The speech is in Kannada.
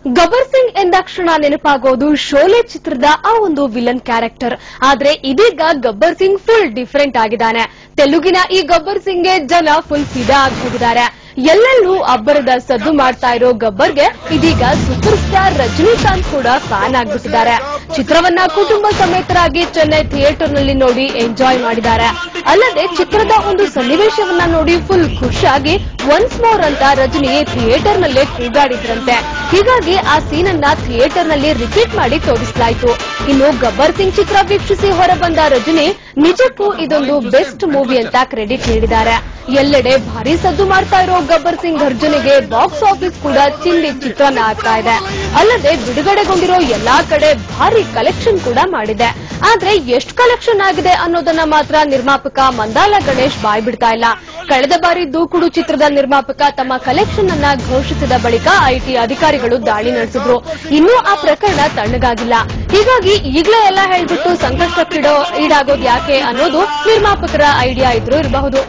ಗಬ್ಬರ್ ಸಿಂಗ್ ಎಂದಾಕ್ಷಣ ನೆನಪಾಗೋದು ಶೋಲೆ ಚಿತ್ರದ ಆ ಒಂದು ವಿಲನ್ ಕ್ಯಾರೆಕ್ಟರ್. ಆದ್ರೆ ಇದೀಗ ಗಬ್ಬರ್ ಸಿಂಗ್ ಫುಲ್ ಡಿಫರೆಂಟ್ ಆಗಿದ್ದಾನೆ. ತೆಲುಗಿನ ಈ ಗಬ್ಬರ್ ಸಿಂಗ್ಗೆ ಜನ ಫುಲ್ ಫಿದಾ ಆಗಿ ಹೋಗಿದ್ದಾರೆ. ಎಲ್ಲೆಲ್ಲೂ ಅಬ್ಬರದ ಸದ್ದು ಮಾಡ್ತಾ ಇರೋ ಗಬ್ಬರ್ಗೆ ಇದೀಗ ಸೂಪರ್ ಸ್ಟಾರ್ ರಜನಿಕಾಂತ್ ಕೂಡ ಫ್ಯಾನ್ ಆಗ್ಬಿಟ್ಟಿದ್ದಾರೆ. ಚಿತ್ರವನ್ನ ಕುಟುಂಬ ಸಮೇತರಾಗಿ ಚೆನ್ನೈ ಥಿಯೇಟರ್ನಲ್ಲಿ ನೋಡಿ ಎಂಜಾಯ್ ಮಾಡಿದ್ದಾರೆ. ಅಲ್ಲದೆ ಚಿತ್ರದ ಒಂದು ಸನ್ನಿವೇಶವನ್ನ ನೋಡಿ ಫುಲ್ ಖುಷಿಯಾಗಿ ಒನ್ಸ್ ಮೋರ್ ಅಂತ ರಜನಿ ಥಿಯೇಟರ್ನಲ್ಲೇ ಕೂಗಾಡಿದ್ರಂತೆ. ಹೀಗಾಗಿ ಆ ಸೀನನ್ನ ಥಿಯೇಟರ್ನಲ್ಲಿ ರಿಪೀಟ್ ಮಾಡಿ ತೋರಿಸಲಾಯಿತು. ಇನ್ನು ಗಬ್ಬರ್ ಸಿಂಗ್ ಚಿತ್ರ ವೀಕ್ಷಿಸಿ ಹೊರಬಂದ ರಜನಿ ನಿಜಕ್ಕೂ ಇದೊಂದು ಬೆಸ್ಟ್ ಮೂವಿ ಅಂತ ಕ್ರೆಡಿಟ್ ನೀಡಿದ್ದಾರೆ. ಎಲ್ಲೆಡೆ ಭಾರಿ ಸದ್ದು ಮಾಡ್ತಾ ಇರೋ ಗಬ್ಬರ್ ಸಿಂಗ್ ಘರ್ಜನೆಗೆ ಬಾಕ್ಸ್ ಆಫೀಸ್ ಕೂಡ ಚಿಂದಿ ಚಿತ್ರಣ ಆಗ್ತಾ ಇದೆ. ಅಲ್ಲದೆ ಬಿಡುಗಡೆಗೊಂಡಿರೋ ಎಲ್ಲಾ ಕಡೆ ಭಾರಿ ಕಲೆಕ್ಷನ್ ಕೂಡ ಮಾಡಿದೆ. ಆದ್ರೆ ಎಷ್ಟು ಕಲೆಕ್ಷನ್ ಆಗಿದೆ ಅನ್ನೋದನ್ನ ಮಾತ್ರ ನಿರ್ಮಾಪಕ ಮಂದಾಲ ಗಣೇಶ್ ಬಾಯ್ಬಿಡ್ತಾ ಇಲ್ಲ. ಕಳೆದ ಬಾರಿ ದೂಕುಡು ಚಿತ್ರದ ನಿರ್ಮಾಪಕ ತಮ್ಮ ಕಲೆಕ್ಷನ್ ಅನ್ನ ಘೋಷಿಸಿದ ಬಳಿಕ ಐಟಿ ಅಧಿಕಾರಿಗಳು ದಾಳಿ ನಡೆಸಿದ್ರು. ಇನ್ನೂ ಆ ಪ್ರಕರಣ ತಣ್ಣಗಾಗಿಲ್ಲ. ಹೀಗಾಗಿ ಈಗಲೇ ಎಲ್ಲ ಹೇಳ್ಬಿಟ್ಟು ಸಂಕಷ್ಟಕ್ಕೀಡಾಗೋದು ಯಾಕೆ ಅನ್ನೋದು ನಿರ್ಮಾಪಕರ ಐಡಿಯಾ ಇದ್ರೂ ಇರಬಹುದು.